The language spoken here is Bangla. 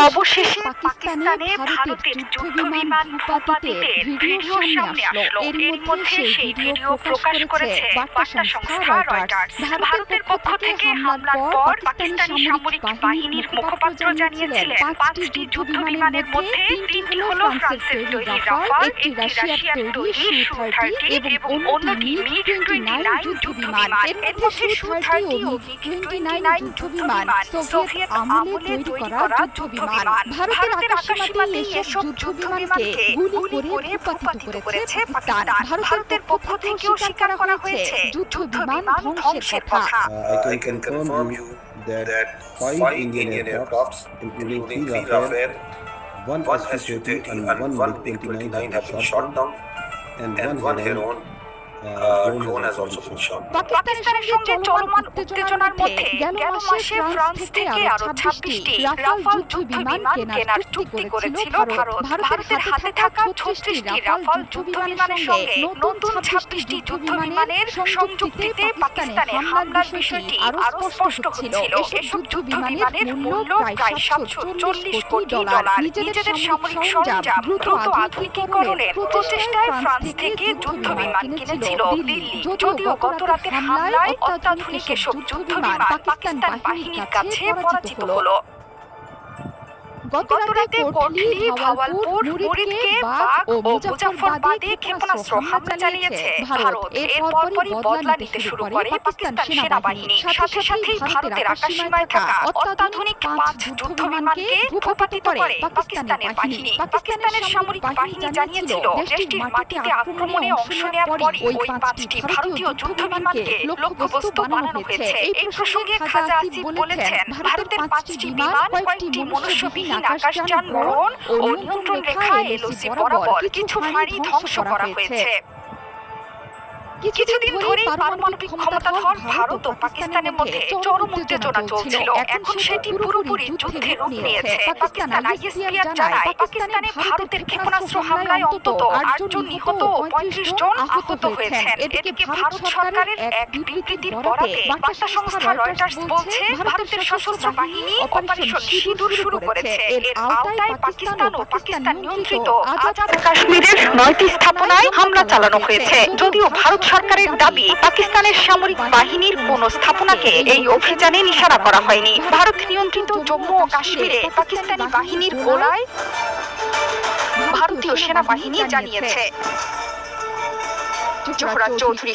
অবশেষে পাকিস্তানে ভারতের যুদ্ধবিমান ভূপাতিতের ভিডিও সামনে আসলো। এর মধ্যে সেই ভিডিও প্রকাশ করেছে বার্তা সংস্থা রয়টার্স। ভারতের পক্ষ থেকে হামলার পর পাকিস্তানি সামরিক বাহিনীর মুখপাত্র জানিয়েছিলেন 5টি যুদ্ধবিমানের মধ্যে 3টি হলো ফ্রান্সের তৈরি রাফাল, একটি রাশিয়ার তৈরি সু-30 এবং অন্যটি মিগ-29 যুদ্ধবিমান। এর মধ্যে সু-30 ও মিগ-29 যুদ্ধবিমান সোভিয়েত আমলে তৈরি করা যুদ্ধবিমান। ভারতের আকাশসীমাতেই এসব যুদ্ধবিমানকে গুলি করে ভূপাতিত করেছে পাকিস্তান। ভারতের পক্ষ থেকেও স্বীকার করা হয়েছে যুদ্ধবিমান ধ্বংসের কথা। I can confirm you that 5 Indian aircrafts, including 3 Rafale, 1 Su-30 and 1 MiG-29 have been shot down, and 1 Heron drone has also been shot. পাকিস্তানের সঙ্গে চলমান উত্তেজনার মধ্যে গেল মাসে ফ্রান্স থেকে আরো 26টি রাফাল যুদ্ধবিমান কেনার চুক্তি করেছিল ভারত। ভারতের হাতে থাকা 36টি রাফাল যুদ্ধবিমানের সঙ্গে নতুন 26টি যুদ্ধবিমানের সংযুক্তিতে পাকিস্তানে হামলার বিষয়টি আরো স্পষ্ট হচ্ছিল। এসব যুদ্ধবিমানের মূল্য প্রায় 740 কোটি ডলার। নিজেদের সামরিক সরঞ্জাম দ্রুত আধুনিকীকরণের প্রচেষ্টায় ফ্রান্স থেকে যুদ্ধবিমান কিনেছিল দিল্লি। যদিও গত রাতের হামলায় অত্যাধুনিক এসব যুদ্ধবিমান পাকিস্তান বাহিনীর কাছে পরাজিত হলো। গতরাতে কোটলি, ভাওয়ালপুর, মুরিদকে বাগ ও মুজাফফরবাদে ক্ষেপণাস্ত্র হামলা চালিয়েছে ভারত। এর পরপরই বদলা নিতে শুরু করে পাকিস্তান সেনাবাহিনী। সাথে সাথেই ভারতের আকাশসীমায় থাকা অত্যাধুনিক 5 যুদ্ধবিমানকে ভূপাতিত করে পাকিস্তানের বাহিনী। পাকিস্তানের সামরিক বাহিনী জানিয়েছিল দেশটির মাটিতে আক্রমণে অংশ নেওয়ার পরই ওই 5টি ভারতীয় যুদ্ধবিমানকে লক্ষ্যবস্তু বানানো হয়েছে। এই প্রসঙ্গে খাজা আসিফ বলেছেন, ভারতের 5টি বিমান কয়েকটি মনুষ্যবিহীন আকাশযান, ড্রোন ও নিয়ন্ত্রণ রেখা এলওসি বরাবর কিছু ফাঁড়ি ধ্বংস করা হয়েছে। কিছুদিন ধরেই পারমাণবিক ক্ষমতাধর ভারত ও পাকিস্তানের মধ্যে চরম উত্তেজনা চলছিল। এখন সেটি পুরোপুরি যুদ্ধে রূপ নিয়েছে। পাকিস্তান আইএসপিআর জানায়, পাকিস্তানে ভারতের ক্ষেপণাস্ত্র হামলায় অন্তত 8 জন নিহত ও 35 জন আহত হয়েছেন। এদিকে ভারত সরকারের এক বিবৃতির বরাতে বার্তা সংস্থা রয়টার্স বলছে, ভারতের সশস্ত্র বাহিনী অপারেশন সিঁদুর শুরু করেছে। এর আওতায় পাকিস্তান ও পাকিস্তান নিয়ন্ত্রিত আজাদ কাশ্মীরের 9টি স্থাপনায় হামলা চালানো হয়েছে। যদিও ভারত সরকারের দাবি, পাকিস্তানের সামরিক বাহিনীর কোন স্থাপনাকে এই অভিযানে নিশানা করা হয়নি। ভারত নিয়ন্ত্রিত জম্মু ও কাশ্মীরে পাকিস্তানি বাহিনীর গোলায় ভারতীয় সেনাবাহিনী জানিয়েছে। জোহরা চৌধুরী।